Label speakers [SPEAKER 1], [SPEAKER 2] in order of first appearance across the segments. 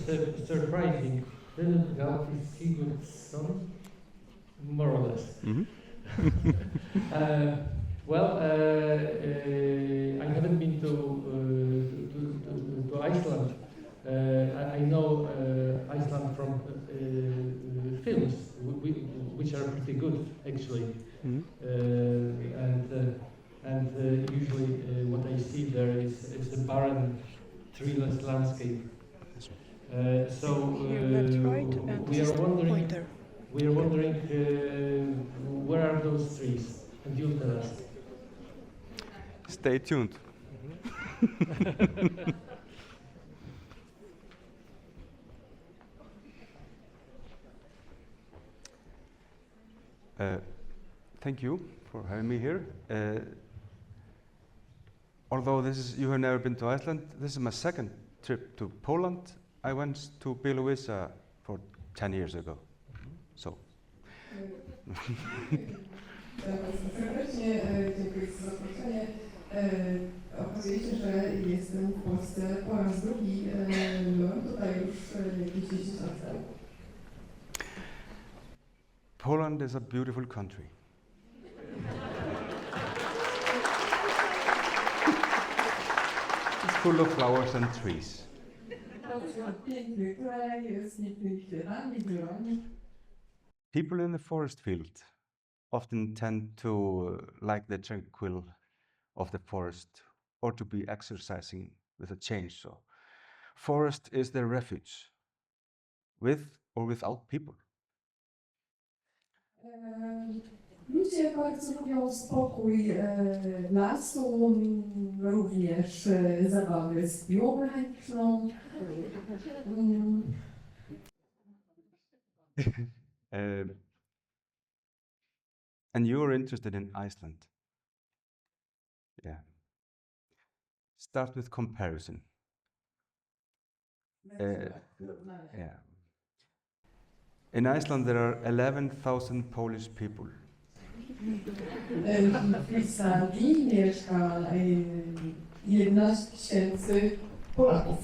[SPEAKER 1] This is surprising. Hlynur Gauti Sigurðsson, more or less. I haven't been to Iceland. I know Iceland from films, which are pretty good, actually. And usually what I see there is a barren, treeless landscape. We are wondering where are those trees, and you'll tell us.
[SPEAKER 2] Stay tuned. Thank you for having me here. Although you have never been to Iceland, this is my second trip to Poland. I went to Bielorussia for 10 years ago. So.
[SPEAKER 3] Serdecznie dziękuję za zaproszenie. Okazuje się, że jestem w Polsce po raz drugi. Byłem tutaj już jakieś 10 lat temu.
[SPEAKER 2] Poland is a beautiful country. It's full of flowers and trees. People in the forest field often tend to like the tranquil of the forest or to be exercising with a chainsaw. Forest is their refuge, with or without people.
[SPEAKER 3] Ludzie bardzo lubią spokój lasu, również zabawy z piłą mechaniczną.
[SPEAKER 2] And you're interested in Iceland. Yeah. Start with comparison. Yeah. In Iceland there are 11,000 Polish people.
[SPEAKER 3] W Islandii mieszka 11 000 Polaków.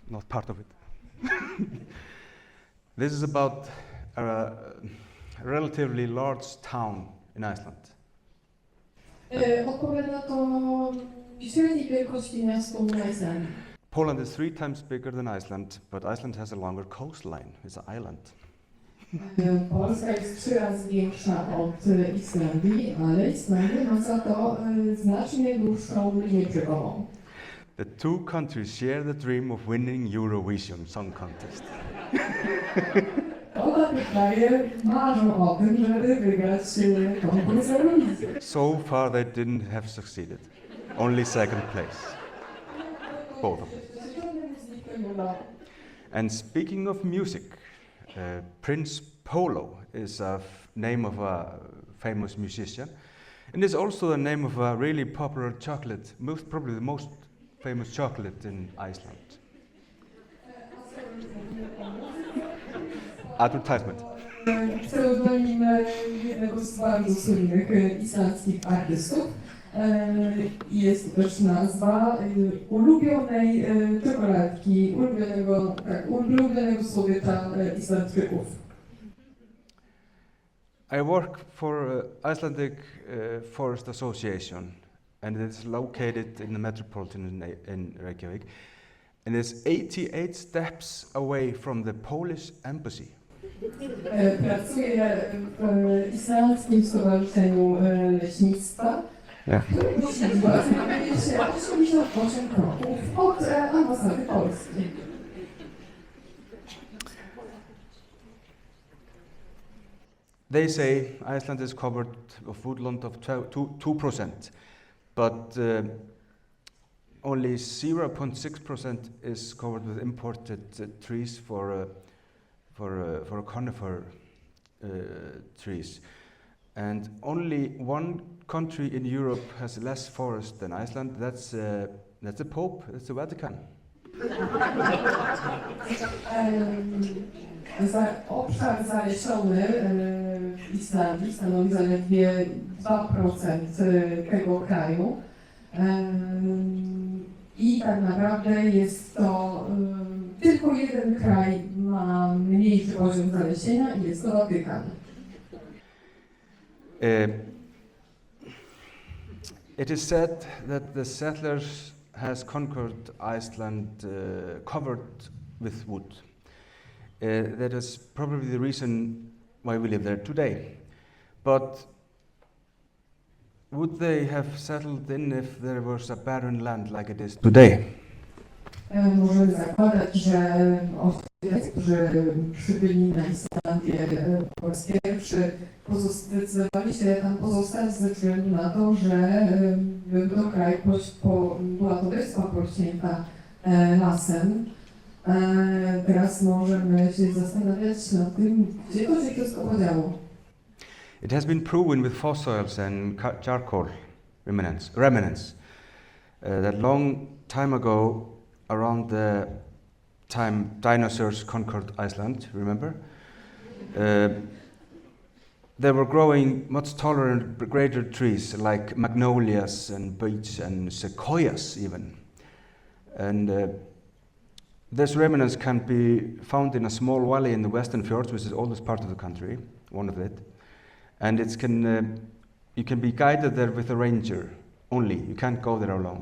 [SPEAKER 2] Not part of it. This is about a relatively large town in Iceland.
[SPEAKER 3] Odpowiada to średniej wielkości miasto na Islandii.
[SPEAKER 2] Poland is 3 times bigger than Iceland, but Iceland has a longer coastline. It's an island.
[SPEAKER 3] Polska jest 3 razy większa od Islandii, ale Islandia ma za to znacznie dłuższą linię brzegową.
[SPEAKER 2] The two countries share the dream of winning Eurovision Song Contest.
[SPEAKER 3] Oba te kraje marzą o tym, żeby wygrać konkurs Eurowizji.
[SPEAKER 2] So far they didn't have succeeded. Only second place. Both of them. And speaking of music, Prince Polo is a name of a famous musician, and is also the name of a really popular chocolate, probably the most famous chocolate in Iceland. Advertisement.
[SPEAKER 3] Pseudonim jednego z bardzo słynnych islandzkich artystów. Jest też nazwa ulubionej czekoladki, ulubionego słodycza Islandczyków.
[SPEAKER 2] I work for Icelandic Forest Association, and it's located in the metropolitan in Reykjavik, and it's 88 steps away from the Polish embassy.
[SPEAKER 3] Pracuję w Islandzkim Stowarzyszeniu Leśnictwa. Znajduje się 88 kroków od ambasady polskiej.
[SPEAKER 2] They say Iceland is covered of woodland of 2%, but only 0.6% is covered with imported trees for conifer trees. And only one country in Europe has less forest than Iceland. That's the Pope. That's the Vatican.
[SPEAKER 3] Obszar zalesiony Islandii stanowi zaledwie 2% tego kraju. I tak naprawdę jest to tylko jeden kraj ma mniejszy poziom zalesienia i jest to Watykan.
[SPEAKER 2] It is said that the settlers has conquered Iceland covered with wood. That is probably the reason why we live there today. But would they have settled in if there was a barren land like it is today?
[SPEAKER 3] Możemy zakładać, że Austriacy, którzy przybyli na Islandię po raz pierwszy, zdecydowali się tam pozostać ze względu na to, że był to kraj, była to wyspa porośnięta lasem. Teraz możemy się zastanawiać nad tym, gdzie to się wszystko podziało.
[SPEAKER 2] It has been proven with fossils and charcoal remnants that long time ago, around the time dinosaurs conquered Iceland, remember? They were growing much taller and greater trees like magnolias and beech and sequoias even. And these remnants can be found in a small valley in the Western Fjords, which is the oldest part of the country, one of it. And you can be guided there with a ranger only. You can't go there alone.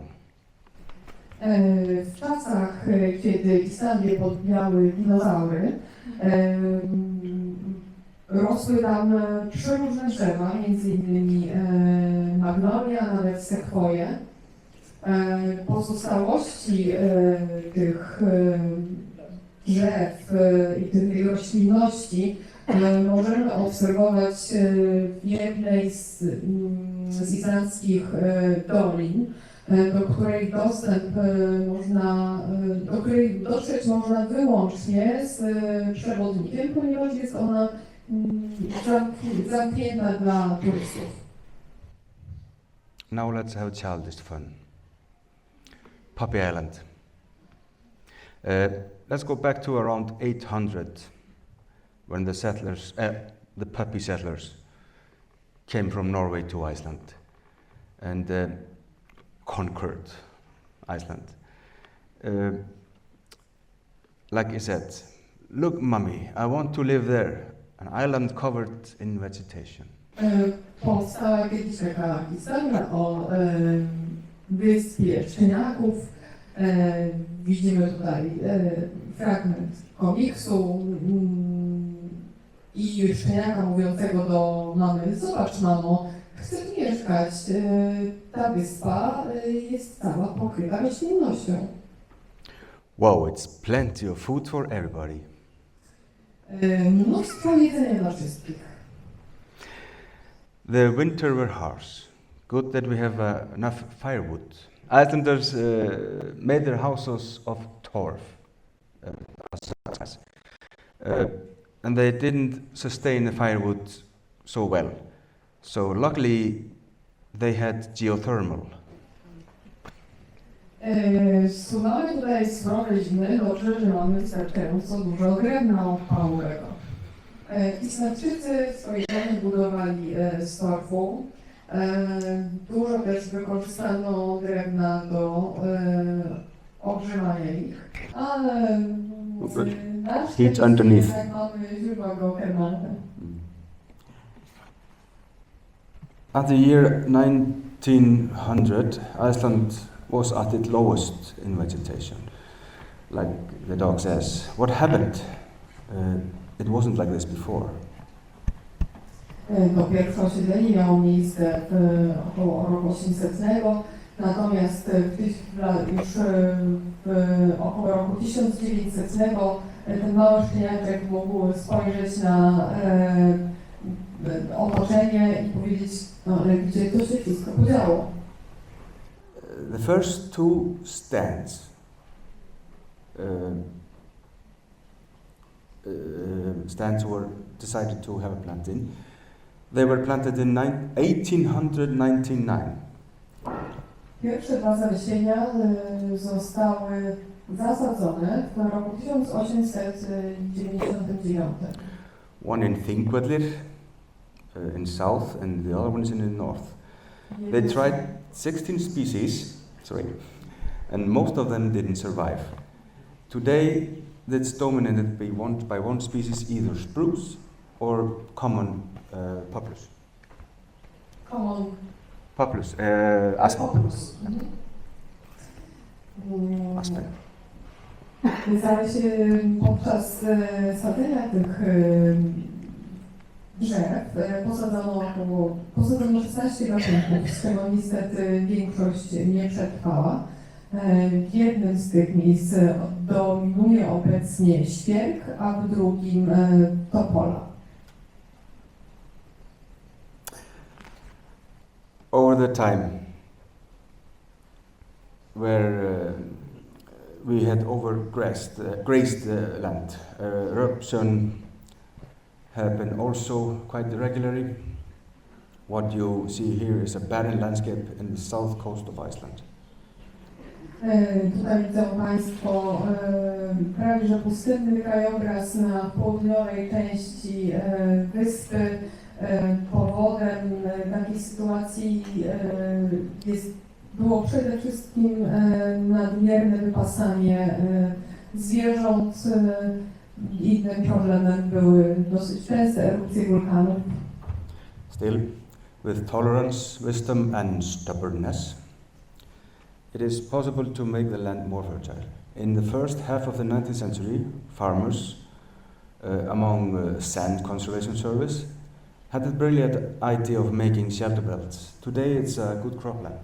[SPEAKER 3] W czasach, kiedy Islandię podbijały dinozaury, rosły tam przeróżne drzewa, między innymi magnolia, nawet sekwoje. Pozostałości tych drzew i tej roślinności możemy obserwować w jednej z islandzkich dolin, do której dotrzeć można wyłącznie z przewodnikiem, ponieważ jest ona zamknięta dla turystów.
[SPEAKER 2] Now let's have childish fun. Puppy Island. Let's go back to around 800, when the settlers, the puppy settlers, came from Norway to Iceland and conquered Iceland. Like I said, look, mommy, I want to live there, an island covered in vegetation.
[SPEAKER 3] Powstała kiedyś taka historia o wyspie szczeniaków. Widzimy tutaj fragment komiksu i szczeniaka mówiącego do mamy: zobacz, mamo, chcę tu mieszkać. Ta wyspa jest cała pokryta roślinnością.
[SPEAKER 2] Wow, it's plenty of food for everybody.
[SPEAKER 3] Mnóstwo jedzenia dla wszystkich.
[SPEAKER 2] The winter were harsh. Good that we have enough firewood. Icelanders made their houses of torf, and they didn't sustain the firewood so well. So luckily they had geothermal.
[SPEAKER 3] Mamy tutaj surowe zimy, dobrze, że mamy wystarczająco dużo drewna opałowego. Islandczycy swoje domy budowali z torfu. Dużo też wykorzystano drewna do ogrzewania ich, ale na szczęście mamy źródła geotermalne.
[SPEAKER 2] At the year 1900, Iceland was at its lowest in vegetation. Like the dog says, what happened? It wasn't like this before.
[SPEAKER 3] To pierwsze osiedlenie miało miejsce około roku 800, natomiast już około roku 1900 ten mały szczeniaczek mógł spojrzeć na otoczenie i powiedzieć, no ale gdzie to się wszystko podziało.
[SPEAKER 2] The first two stands were decided to have a plant in. They were planted in 1899.
[SPEAKER 3] Pierwsze dwa zalesienia zostały zasadzone w roku 1899.
[SPEAKER 2] One in Þingvellir, in south and the other one is in the north. They tried 16 species, and most of them didn't survive. Today, that's dominated by one species, either spruce or common poplars.
[SPEAKER 3] Common.
[SPEAKER 2] Poplars, aspen.
[SPEAKER 3] Poplars.
[SPEAKER 2] Aspen.
[SPEAKER 3] Zaś podczas sadzenia tych drzew posadzono 16 gatunków, z czego niestety większość nie przetrwała. W jednym z tych miejsc dominuje obecnie świerk, a w drugim topola.
[SPEAKER 2] Over the time, where we had grazed land, eruption happened also quite regularly. What you see here is a barren landscape in the south coast of Iceland.
[SPEAKER 3] Tutaj widzą Państwo prawie że pustynny krajobraz na południowej części wyspy. Powodem takiej sytuacji było przede wszystkim nadmierne wypasanie zwierząt. Innym problemem były dosyć częste erupcje wulkanów.
[SPEAKER 2] Still, with tolerance, wisdom and stubbornness, it is possible to make the land more fertile. In the first half of the 19th century, farmers among Sand Conservation Service had the brilliant idea of making shelter belts. Today it's a good cropland.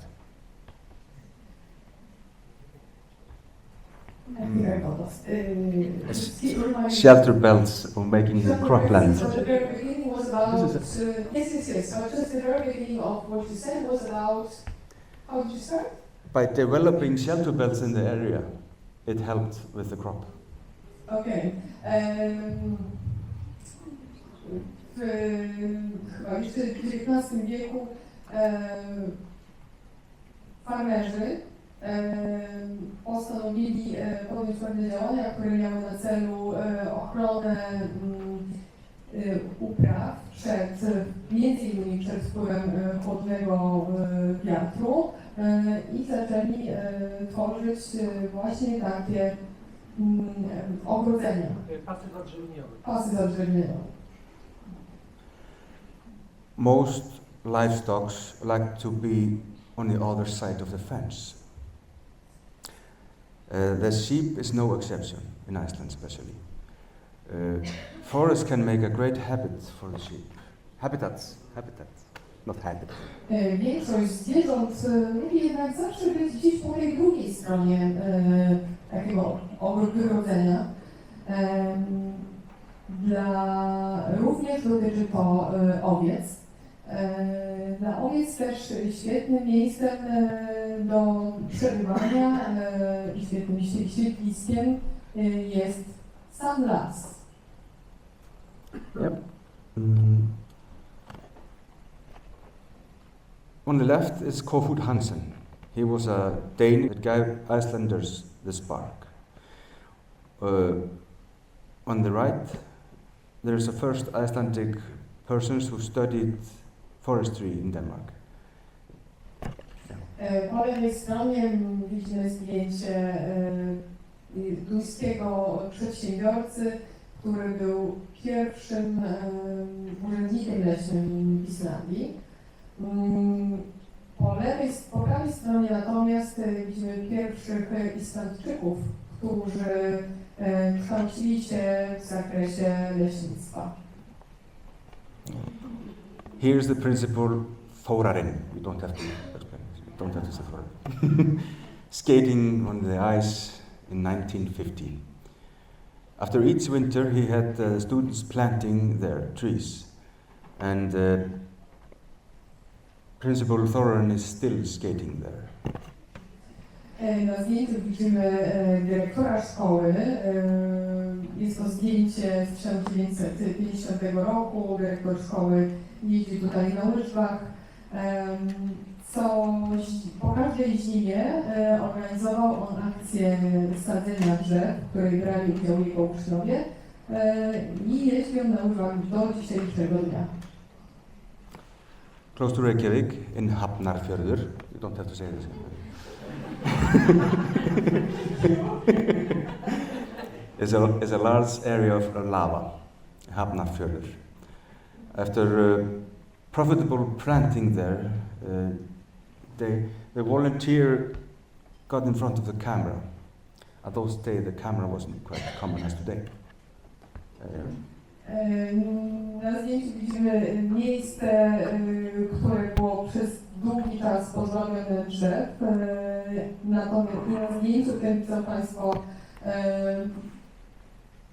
[SPEAKER 2] Shelter belts for making the cropland.
[SPEAKER 3] So the very beginning was about, yes. So just the very beginning of what you said was about, how did you start?
[SPEAKER 2] By developing shelter belts in the area, it helped with the crop.
[SPEAKER 3] Okay. Chyba jeszcze w XIX wieku farmerzy postanowili podjąć pewne działania, które miały na celu ochronę upraw między innymi przed wpływem chłodnego wiatru i zaczęli tworzyć właśnie takie ogrodzenia. Pasy zadrzewnione.
[SPEAKER 2] Most livestock like to be on the other side of the fence. The sheep is no exception, in Iceland especially. Forests can make a great habit for the sheep. Habitat, not habit.
[SPEAKER 3] Większość zwierząt lubi jednak zawsze być gdzieś po tej drugiej stronie takiego ogrodzenia. Również dotyczy to owiec. Dla owiec też świetnym miejscem do przebywania i świetnym siedliskiem jest sam las.
[SPEAKER 2] Yep. On the left is Kofod Hansen. He was a Dane that gave Icelanders the spark. On the right, there's the first Icelandic persons who studied forestry in Denmark.
[SPEAKER 3] Po lewej stronie widzimy zdjęcie duńskiego przedsiębiorcy, który był pierwszym urzędnikiem leśnym w Islandii. Po prawej stronie natomiast widzimy pierwszych Islandczyków, którzy kształcili się w zakresie leśnictwa.
[SPEAKER 2] Here's the principle Þórarinn. You don't have to explain this. You don't have to say Þórarinn. Skating on the ice in 1950. After each winter, he had students planting their trees, and Principal Þórarinn is still skating there.
[SPEAKER 3] Na zdjęciu widzimy dyrektora szkoły. Jest to zdjęcie z 1950 roku. Dyrektor szkoły jeździ tutaj na łyżwach. Po każdej zimie organizował on akcję sadzenia drzew, w której brali udział jego uczniowie i jeździł na łyżwach do dzisiejszego dnia.
[SPEAKER 2] close to Reykjavik, in Hafnarfjörður. You don't have to say this. is a large area of lava, Hafnarfjörður. After profitable planting there, the volunteer got in front of the camera. At those days, the camera wasn't quite common as today.
[SPEAKER 3] Na zdjęciu widzimy miejsce, które było przez długi czas pozbawione drzew. Natomiast na zdjęciu tym widzą Państwo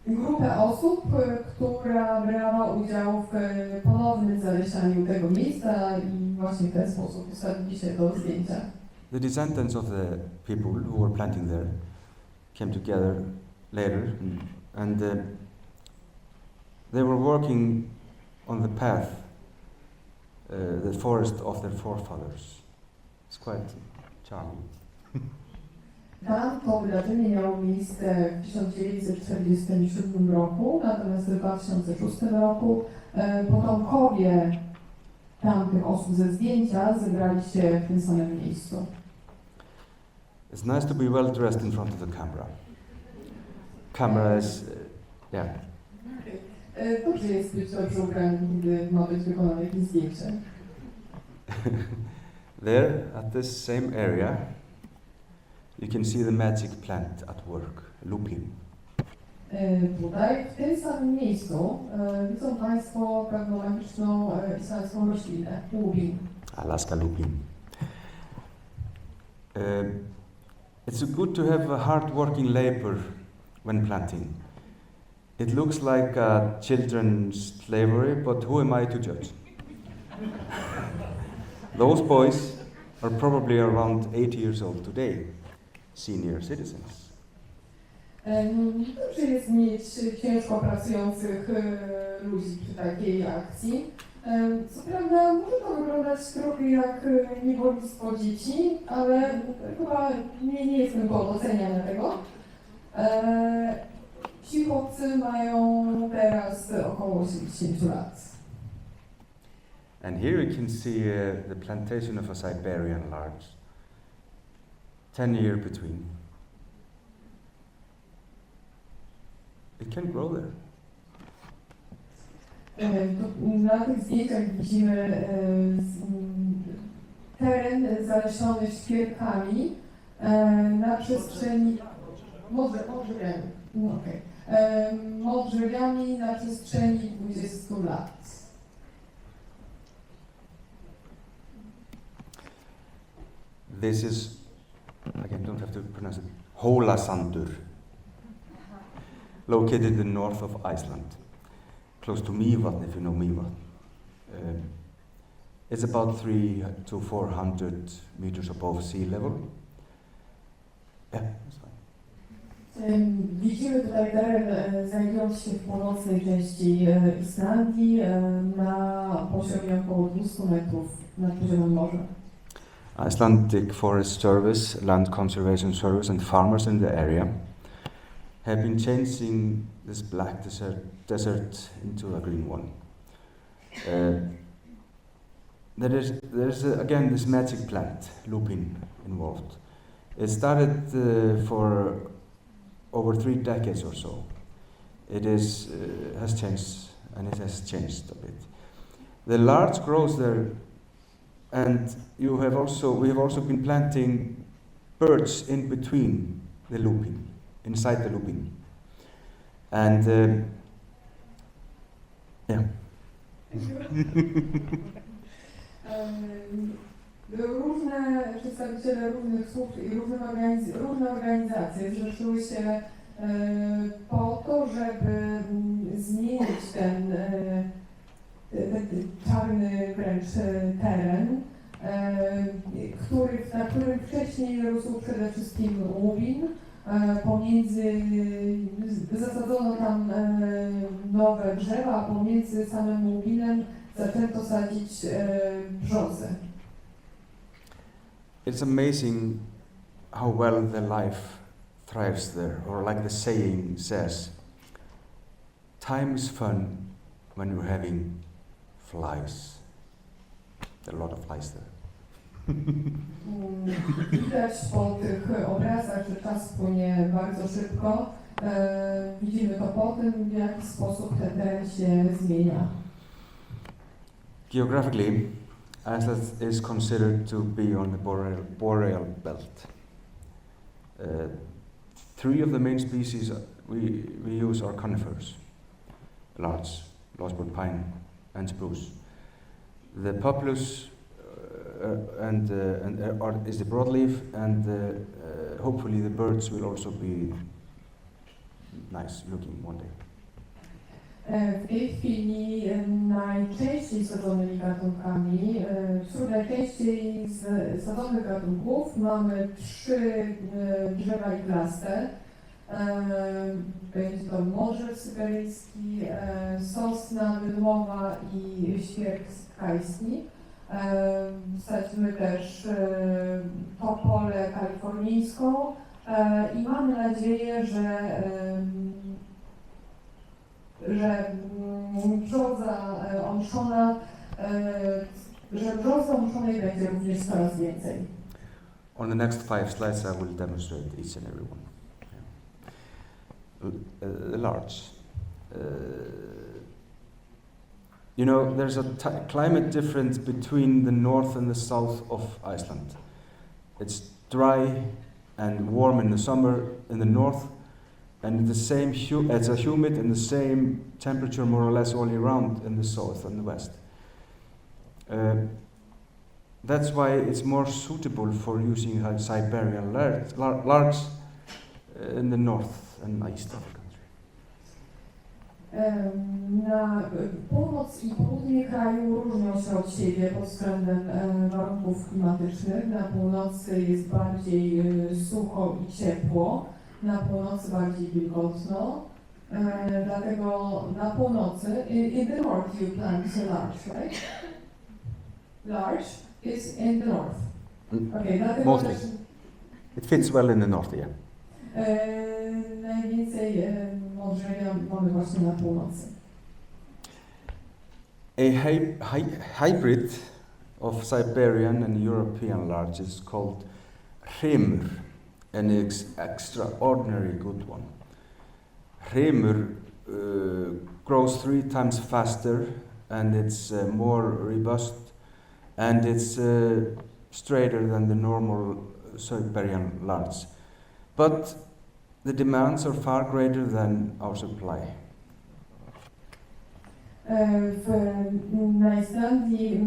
[SPEAKER 3] grupę osób, która brała udział w ponownym zalesianiu tego miejsca i właśnie w ten sposób ustawili się do zdjęcia.
[SPEAKER 2] The descendants of the people who were planting there came together later and they were working on the path, the forest of their forefathers. It's quite charming.
[SPEAKER 3] To wydarzenie miało miejsce w 1947 roku, natomiast w 2006 roku potomkowie tamtych osób ze zdjęcia zebrali się w tym samym miejscu.
[SPEAKER 2] It's nice to be well dressed in front of the camera. Camera is, yeah.
[SPEAKER 3] Dobrze jest być dobrze ubranym, gdy ma być wykonane jakieś zdjęcie.
[SPEAKER 2] There, at this same area, you can see the magic plant at work, lupin.
[SPEAKER 3] Tutaj, w tym samym miejscu, widzą Państwo pewną magiczną islandzką roślinę, lupin.
[SPEAKER 2] Alaska lupin. It's good to have a hard-working labor when planting. It looks like children's slavery, but who am I to judge? Those boys are probably around 80 years old today, senior citizens.
[SPEAKER 3] Dobrze jest mieć ciężko pracujących ludzi przy takiej akcji. Co prawda może to wyglądać trochę jak niewolnictwo dzieci, ale chyba nie jestem go oceniania tego. Ci chłopcy mają teraz około 80 lat.
[SPEAKER 2] And here you can see the plantation of a Siberian larch, 10 years between. It can grow there.
[SPEAKER 3] Na tych zdjęciach widzimy teren zalesiony świerkami na przestrzeni modrzewiami na przestrzeni 20 lat.
[SPEAKER 2] This is, again, don't have to pronounce it, Hólasandur, located in the north of Iceland, close to Mývatn, if you know Mývatn. It's about 300 to 400 meters above sea level. Yeah, that's fine.
[SPEAKER 3] Widzimy tutaj teren znajdujący się w północnej części Islandii na poziomie około 200 metrów nad poziomem morza.
[SPEAKER 2] Icelandic Forest Service, Land Conservation Service and farmers in the area have been changing this black desert into a green one. There's again this magic plant, lupin, involved. It started for over 3 decades or so. It has changed, and it has changed a bit. The larch grows there, and we have also been planting birds in between the lupin, inside the lupin. And yeah.
[SPEAKER 3] Różne przedstawiciele różnych służb i różne organizacje zrzeszyły się po to, żeby zmienić ten czarny wręcz teren, na którym wcześniej rósł przede wszystkim łubin. Zasadzono tam nowe drzewa, a pomiędzy samym łubinem zaczęto sadzić brzozę.
[SPEAKER 2] It's amazing how well the life thrives there, or like the saying says, time is fun when you're having flies. There are a lot of flies there.
[SPEAKER 3] Widać po tych obrazach, że czas płynie bardzo szybko. Widzimy to po tym, w jaki sposób ten teren się zmienia.
[SPEAKER 2] Geographically, Iceland is considered to be on the boreal belt. Three of the main species we use are conifers, large lodgepole pine and spruce. The populus is the broadleaf, and hopefully the birds will also be nice looking one day.
[SPEAKER 3] W tej chwili najczęściej sadzonymi gatunkami, wśród najczęściej sadzonych gatunków mamy 3 drzewa iglaste. Będzie to modrzew syberyjski, sosna wydmowa i świerk kajski. Sadzimy też topolę kalifornijską i mamy nadzieję, że brzoza omszona, że brzozy omszonej będzie również coraz więcej.
[SPEAKER 2] On the next 5 slides I will demonstrate each and every one. Large. You know, there's a climate difference between the north and the south of Iceland. It's dry and warm in the summer in the north, and the same it's a humid and the same temperature more or less all year round in the south and the west. That's why it's more suitable for using Siberian larch in the north and east of the country.
[SPEAKER 3] Na północ i południe kraju różnią się od siebie pod względem warunków klimatycznych. Na północy jest bardziej sucho i ciepło, na północy bardziej wilgotno. Dlatego na północy, in the north you plant larch, right? Larch is in the north. Okay,
[SPEAKER 2] mostly. It fits well in the north, yeah.
[SPEAKER 3] Najwięcej modrzewia mamy właśnie na północy.
[SPEAKER 2] A hybrid of Siberian and European larch is called Hlynur, and it's extraordinary good one. Hlynur grows 3 times faster, and it's more robust, and it's straighter than the normal Siberian larch. But the demands are far greater than our supply.
[SPEAKER 3] Na Islandii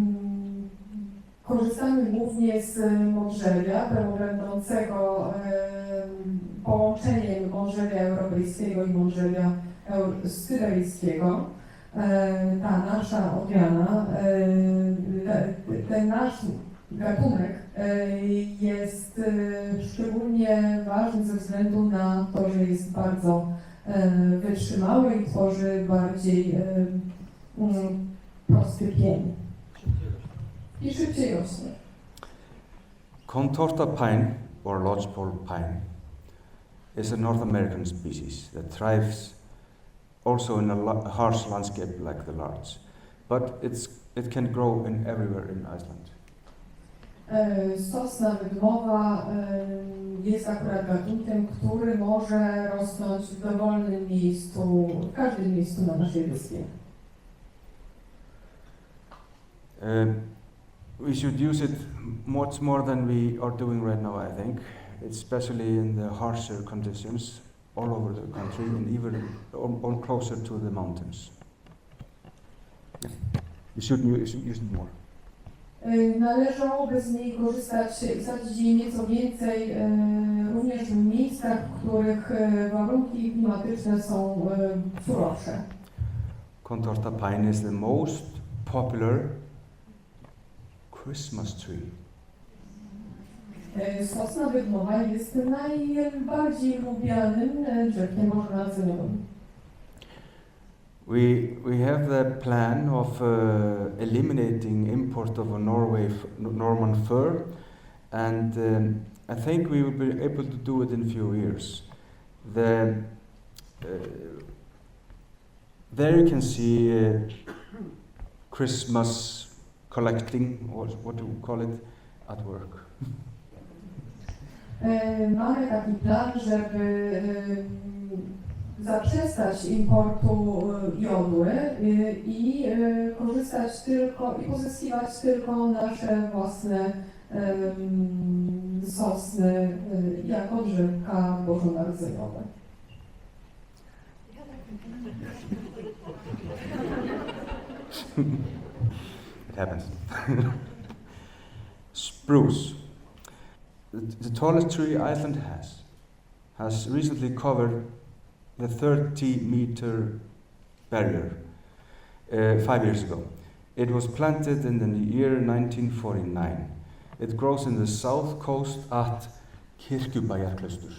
[SPEAKER 3] korzystamy głównie z modrzewia, będącego połączeniem modrzewia europejskiego i modrzewia syberyjskiego. Ta nasza odmiana, ten nasz gatunek jest szczególnie ważny ze względu na to, że jest bardzo wytrzymały i tworzy bardziej prosty pień i szybciej rośnie.
[SPEAKER 2] Contorta pine, or lodgepole pine, is a North American species that thrives also in a harsh landscape like the larch, but it can grow everywhere in Iceland.
[SPEAKER 3] Sosna wydmowa jest akurat gatunkiem, który może rosnąć w dowolnym miejscu, w każdym miejscu na naszej wyspie.
[SPEAKER 2] We should use it much more than we are doing right now, I think, especially in the harsher conditions all over the country and even all closer to the mountains. Yeah. You should use it more.
[SPEAKER 3] Należałoby z niej korzystać i sadzić jej nieco więcej również w miejscach, w których warunki klimatyczne są surowsze.
[SPEAKER 2] Contorta pine is the most popular Christmas tree.
[SPEAKER 3] Sosna wydmowa jest najbardziej lubianym drzewkiem ożelazowym.
[SPEAKER 2] We have the plan of eliminating import of a Norman fir, and I think we will be able to do it in a few years. There you can see Christmas collecting, or what do we call it, at work.
[SPEAKER 3] Mamy taki plan, żeby zaprzestać importu jodły i korzystać tylko i pozyskiwać tylko nasze własne sosny jako drzewka bożonarodzeniowe.
[SPEAKER 2] It happens. Spruce. The tallest tree Iceland has recently covered the 30-meter barrier 5 years ago. It was planted in the year 1949. It grows in the south coast at Kirkjubæjarklaustur.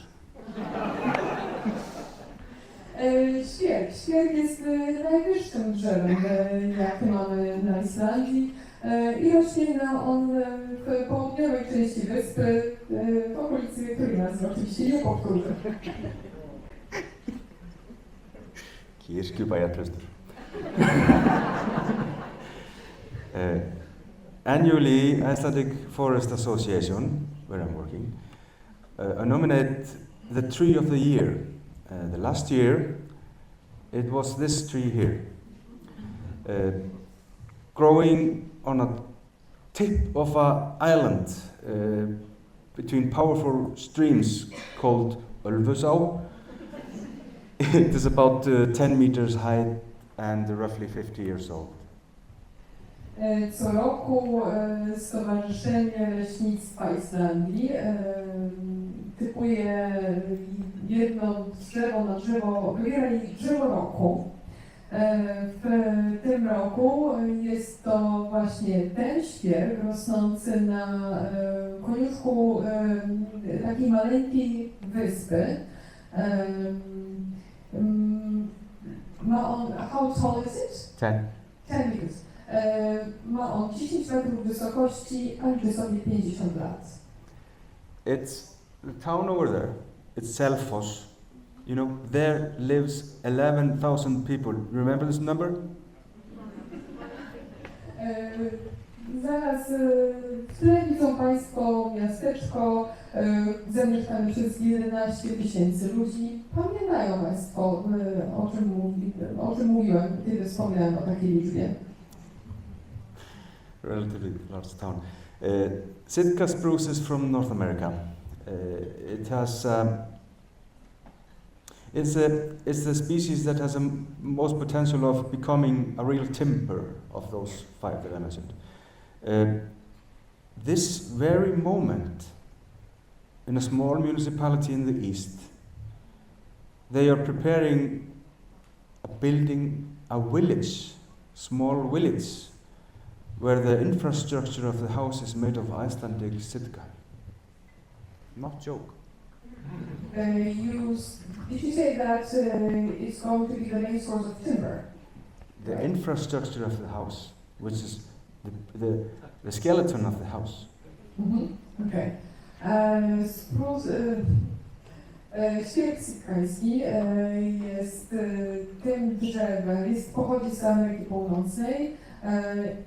[SPEAKER 3] Świerk jest najwyższym drzewem, jakie mamy na Islandii i rośnie on w południowej części wyspy, w okolicy, której nazwy oczywiście nie powtórzę.
[SPEAKER 2] Kirkjubæjarklaustur. Annually, Icelandic Forest Association, where I'm working, nominate the tree of the year. The last year, it was this tree here, growing on a tip of an island between powerful streams called Ölfusá. It is about 10 meters high and roughly 50 years old.
[SPEAKER 3] Co roku Stowarzyszenie Leśnictwa Islandii typuje jedno drzewo na drzewo, wybiera drzewo roku. W tym roku jest to właśnie ten świerk rosnący na koniuszku takiej maleńkiej wyspy. Ma on, how tall is it? 10 meters. Ma on 10 metrów wysokości, a liczy sobie 50 lat.
[SPEAKER 2] It's the town over there. It's Selfoss. You know, there lives 11,000 people. Remember this number?
[SPEAKER 3] Zaraz w tle widzą Państwo miasteczko zamieszkane przez 11 000 ludzi. Pamiętają Państwo, o czym mówiłem, kiedy wspomniałem o takiej liczbie.
[SPEAKER 2] Relatively large town. Sitka spruce is from North America. It has it's the species that has the most potential of becoming a real timber of those 5 that I mentioned. This very moment, in a small municipality in the east, they are preparing building a village, small village, where the infrastructure of the house is made of Icelandic sitka. Not joke.
[SPEAKER 3] Did you say that it's going to be the main source of timber?
[SPEAKER 2] The infrastructure of the house, which is the skeleton of the house.
[SPEAKER 3] Okay. Świerk sitkański jest tym drzewem, pochodzi z Ameryki Północnej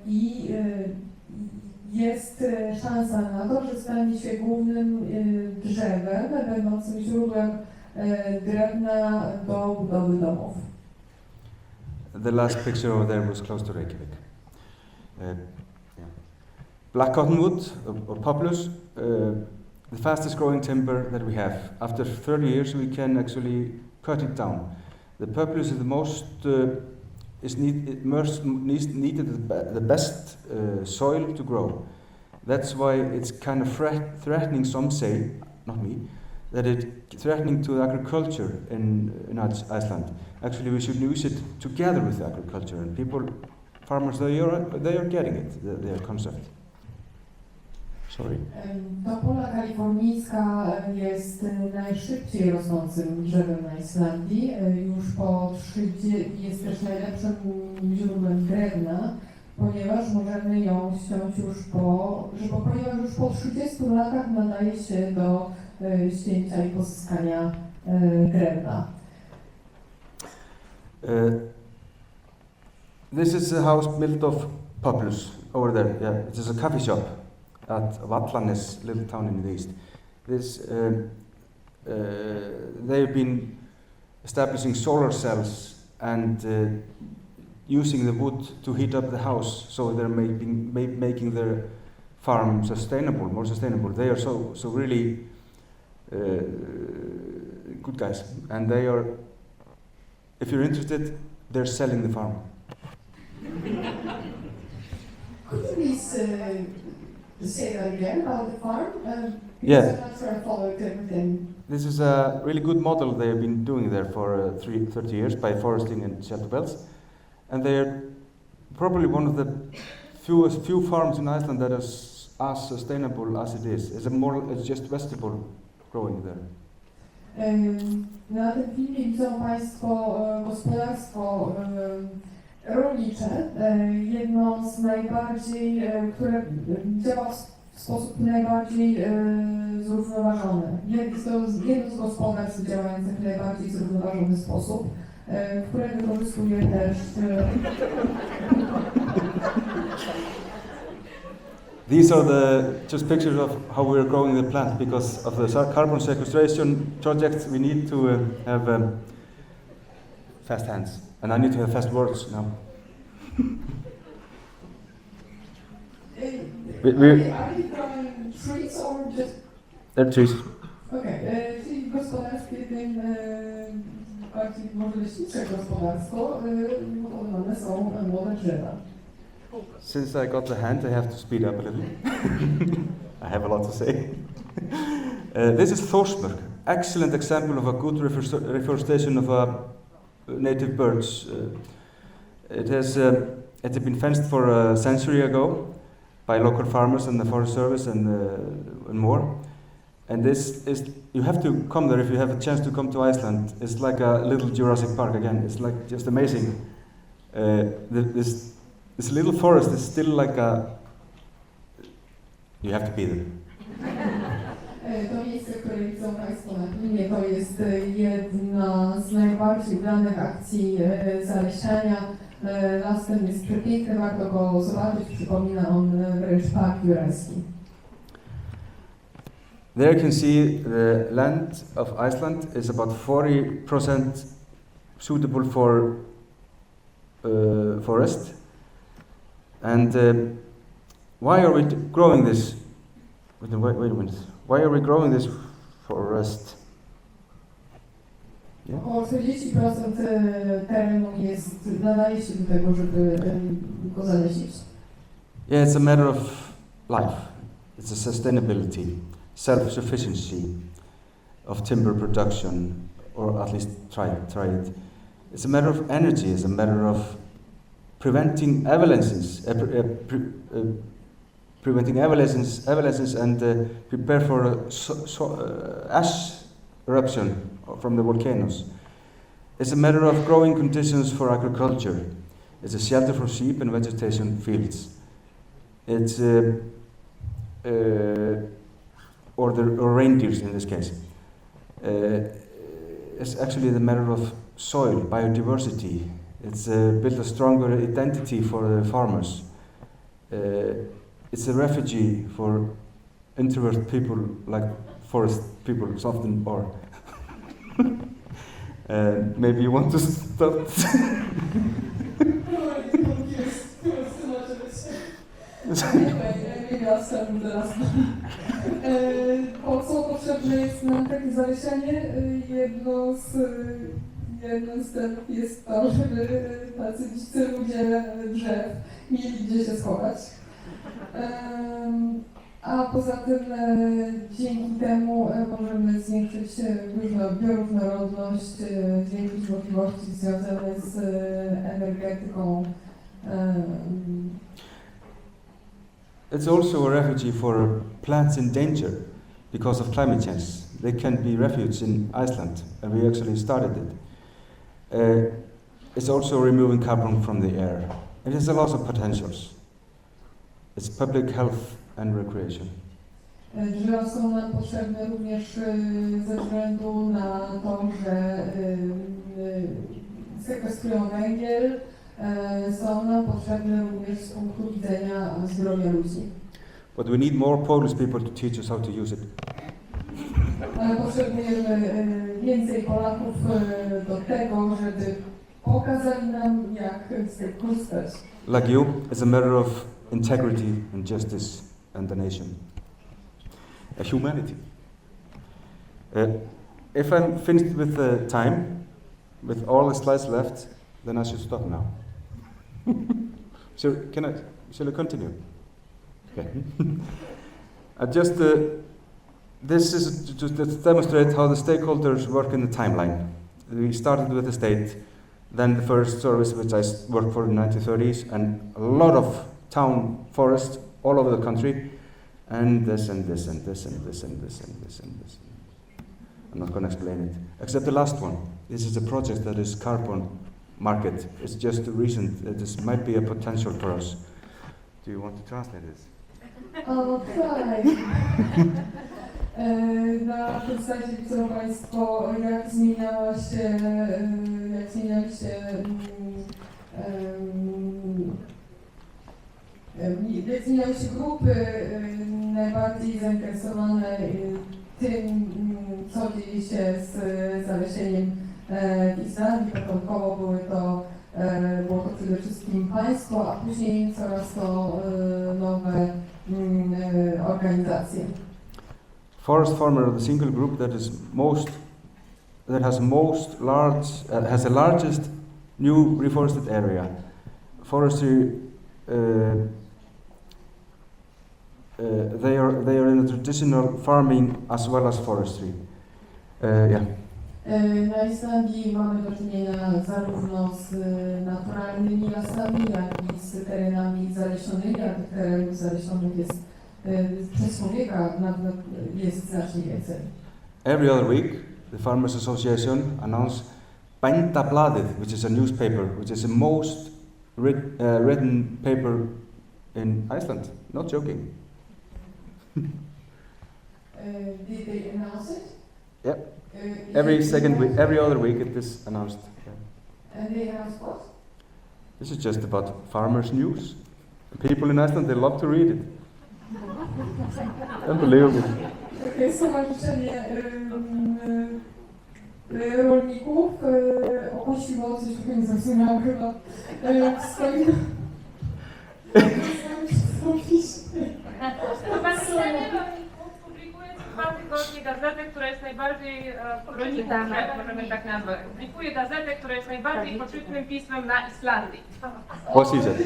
[SPEAKER 3] i jest szansa na to, że stanie się głównym drzewem, będącym źródłem drewna do budowy domów.
[SPEAKER 2] The last picture over there was close to Reykjavik. Black cottonwood, or poplars, the fastest growing timber that we have. After 30 years we can actually cut it down. The poplars is the most needed the best soil to grow. That's why it's kind of threatening, some say, not me, that it's threatening to agriculture in Iceland. Actually, we should use it together with agriculture, and farmers, they are getting it, their concept. Sorry.
[SPEAKER 3] Topola kalifornijska jest najszybciej rosnącym drzewem na Islandii. Już po 30 jest też najlepszym źródłem drewna, ponieważ możemy ją ściąć ponieważ już po 30 latach nadaje się do ścięcia i pozyskania drewna.
[SPEAKER 2] This is a house built of poplars, over there, yeah, it is a coffee shop at Vallanes, little town in the east. They've been establishing solar cells and using the wood to heat up the house, so they're making their farm sustainable, more sustainable. They are so really good guys, and they are, if you're interested, they're selling the farm.
[SPEAKER 3] Could you please say that again about the farm?
[SPEAKER 2] Yeah.
[SPEAKER 3] I'm not sure I followed everything.
[SPEAKER 2] This is a really good model they have been doing there for 30 years by foresting and shelter belts, and they are probably one of the few farms in Iceland that is as sustainable as it is. It's just vegetable growing there.
[SPEAKER 3] Na tym filmie widzą Państwo gospodarstwo rolnicze, jedno z najbardziej, które działa w sposób najbardziej zrównoważony. Jedno z gospodarstw działających w najbardziej zrównoważony sposób, które wykorzystuje też
[SPEAKER 2] These are just pictures of how we're growing the plant. Because of the carbon sequestration project, we need to have fast hands. And I need to have fast words now.
[SPEAKER 3] Are you growing trees or just...
[SPEAKER 2] They're trees.
[SPEAKER 3] Okej, czyli w gospodarstwie tym bardziej może leśnicze gospodarstwo budowane są młode drzewa.
[SPEAKER 2] Since I got the hand, I have to speed up a little. I have a lot to say. This is Thorsmörk, excellent example of a good reforestation of native birds. It had been fenced for a century ago by local farmers and the Forest Service and more. And this is, you have to come there if you have a chance to come to Iceland. It's like a little Jurassic Park again. It's like just amazing. This little forest is still like you have to be there.
[SPEAKER 3] To miejsce, które widzą Państwo na filmie, to jest jedna z najbardziej udanych akcji zalesiania. Las ten jest przepiękny, warto go zobaczyć, przypomina on wręcz park jurajski.
[SPEAKER 2] There you can see the land of Iceland is about 40% suitable for forest. And why are we growing this? Wait a minute. Why are we growing this forest? Yeah?
[SPEAKER 3] Około 40% terenu nadaje się do tego, żeby go zalesić.
[SPEAKER 2] Yeah, it's a matter of life. It's a sustainability, self-sufficiency of timber production, or at least try it. It's a matter of energy. It's a matter of preventing avalanches, and prepare for ash eruption from the volcanoes. It's a matter of growing conditions for agriculture. It's a shelter for sheep and vegetation fields. It's or reindeers in this case. It's actually the matter of soil, biodiversity. It's built a stronger identity for the farmers. It's a refuge for introvert people like forest people often are. Maybe you want to stop?
[SPEAKER 3] Po co potrzebne jest nam takie zalesianie? Jednym z celów jest to, żeby tacy dzicy ludzie drzew mieli gdzie się schować. A poza tym dzięki temu możemy zwiększyć bioróżnorodność, zwiększyć możliwości związane z energetyką.
[SPEAKER 2] It's also a refuge for plants in danger because of climate change. They can be refuge in Iceland, and we actually started it. It's also removing carbon from the air. It has a lot of potentials. It's public health and recreation.
[SPEAKER 3] Drzewa są nam potrzebne również ze względu na to, że sekwestrują węgiel, są nam potrzebne również z punktu widzenia zdrowia ludzi.
[SPEAKER 2] But we need more Polish people to teach us how to use it.
[SPEAKER 3] Ale potrzebujemy więcej Polaków do tego, żeby pokazali nam, jak z tego korzystać.
[SPEAKER 2] Like you, it's a matter of integrity and justice and the nation. Humanity. If I'm finished with the time, with all the slides left, then I should stop now. Shall I continue? Okay. This is to demonstrate how the stakeholders work in the timeline. We started with the state, then the first service which I worked for in the 1930s, and a lot of town forests all over the country, and this and this and this and this and this and this and this. I'm not going to explain it, except the last one. This is a project that is carbon market. It's just recent. This might be a potential for us. Do you want to translate this?
[SPEAKER 3] O, tak. Na tym slajdzie widzą Państwo, jak zmieniały się grupy najbardziej zainteresowane tym, co dzieje się z zalesieniem w Islandii. Początkowo było to przede wszystkim państwo, a później coraz to nowe organizacje.
[SPEAKER 2] Forest farmer are the single group that has the largest new reforested area. Forestry, they are in the traditional farming as well as forestry.
[SPEAKER 3] Na Islandii mamy do czynienia zarówno z naturalnymi lasami, jak i z terenami zalesionymi, a tych terenów zalesionych jest przez człowieka jest znacznie więcej.
[SPEAKER 2] Every other week, the Farmers Association announces Bændablaðið, which is a newspaper, which is the most written paper in Iceland. Not joking.
[SPEAKER 3] Did they announce it?
[SPEAKER 2] Yep. Every other week it is announced.
[SPEAKER 3] And they announce what?
[SPEAKER 2] This is just about farmers' news. People in Iceland, they love to read it. Unbelievable.
[SPEAKER 3] Takie stowarzyszenie rolników ogłosiło coś, czego nie zrozumiałam chyba w swoim
[SPEAKER 4] publikuje co 2 tygodnie gazetę, która jest najbardziej możemy tak nazwać. Publikuje gazetę, która jest najbardziej poczytnym pismem na Islandii.
[SPEAKER 2] What she said.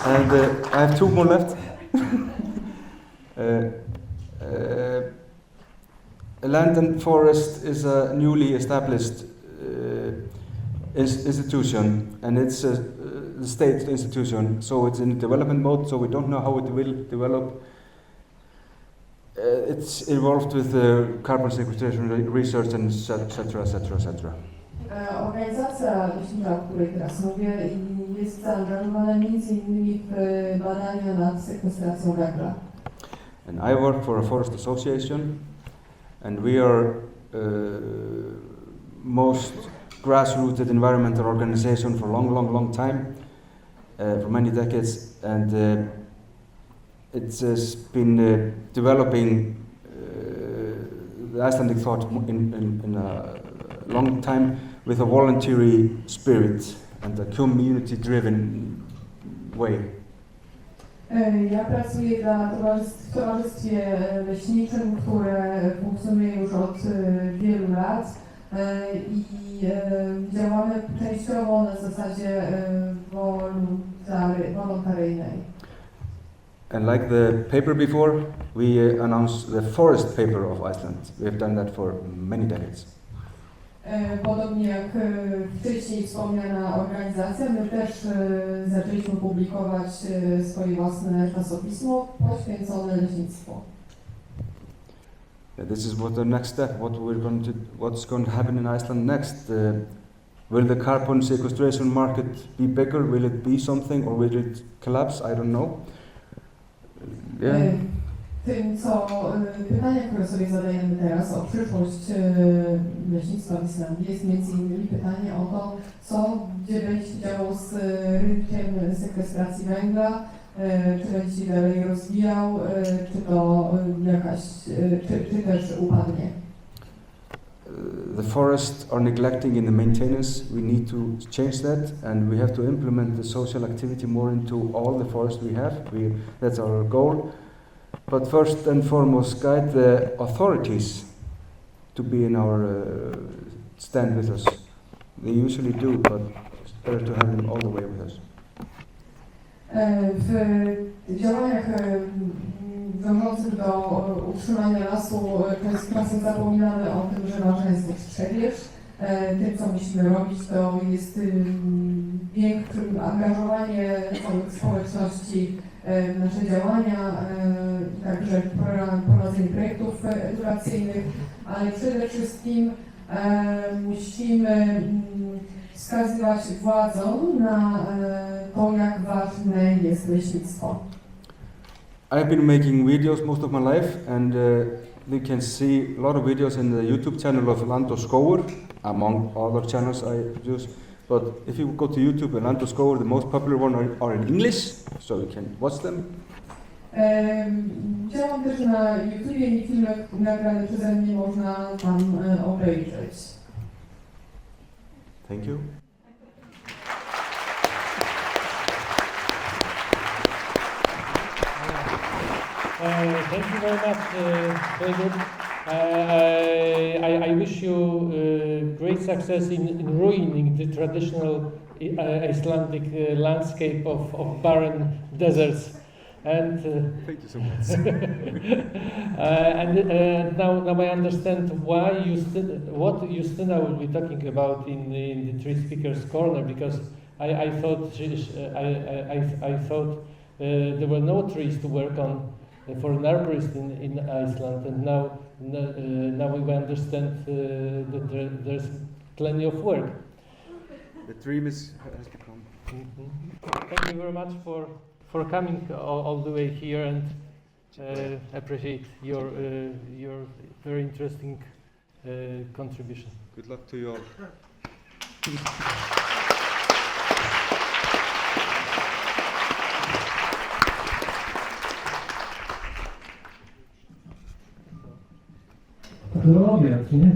[SPEAKER 2] And I have 2 more left. Land and Forest is a newly established institution, and it's a state institution, so it's in development mode, so we don't know how it will develop. It's involved with carbon sequestration research and etc.
[SPEAKER 3] Organizacja leśnicza, o której teraz mówię, jest zaangażowana m.in. w badania nad sekwestracją węgla.
[SPEAKER 2] And I work for a forest association, and we are most grassrooted environmental organization for a long time, for many decades, and it's been developing the Icelandic thought in a long time with a voluntary spirit and a community-driven way.
[SPEAKER 3] Ja pracuję w towarzystwie leśniczym, które funkcjonuje już od wielu lat i działamy częściowo na zasadzie wolontaryjnej.
[SPEAKER 2] And like the paper before, we announced the forest paper of Iceland. We have done that for many decades.
[SPEAKER 3] Podobnie jak wcześniej wspomniana organizacja, my też zaczęliśmy publikować swoje własne czasopismo poświęcone leśnictwu.
[SPEAKER 2] This is what the next step, what's going to happen in Iceland next. Will the carbon sequestration market be bigger? Will it be something, or will it collapse? I don't know.
[SPEAKER 3] tym, co pytania, które sobie zadajemy teraz o przyszłość leśnictwa w Islandii, jest między innymi pytanie o to, gdzie będzie się działo z rynkiem sekwestracji węgla, czy będzie się dalej rozwijał, czy to czy też upadnie.
[SPEAKER 2] The forests are neglecting in the maintenance. We need to change that, and we have to implement the social activity more into all the forests we have. That's our goal. But first and foremost, guide the authorities to be in our stand with us. They usually do, but it's better to have them all the way with us.
[SPEAKER 3] W działaniach dążących do utrzymania lasu czasem zapominamy o tym, że ważna jest ostrzeżność. Tym, co musimy robić, to jest większe angażowanie całych społeczności w nasze działania, także prowadzenie projektów edukacyjnych, ale przede wszystkim musimy wskazywać władzom na to, jak ważne jest leśnictwo.
[SPEAKER 2] I've been making videos most of my life, and you can see a lot of videos in the YouTube channel of Land og Skógur, among other channels I use. But if you go to YouTube, Land og Skógur, the most popular one are in English, so you can watch them.
[SPEAKER 3] Działam też na YouTubie i filmy nagrane przeze mnie można tam obejrzeć.
[SPEAKER 2] Thank you.
[SPEAKER 1] Thank you very much, very good. I wish you great success in ruining the traditional Icelandic landscape of barren deserts. And
[SPEAKER 2] Thank you so much.
[SPEAKER 1] and now I understand why what Justyna will be talking about in the Three Speakers Corner, because I thought there were no trees to work on for an arborist in Iceland, and now we understand that there's plenty of work.
[SPEAKER 2] The dream has become.
[SPEAKER 1] Thank you very much for coming all the way here, and appreciate your very interesting contribution.
[SPEAKER 2] Good luck to you all.
[SPEAKER 1] To obiad, nie?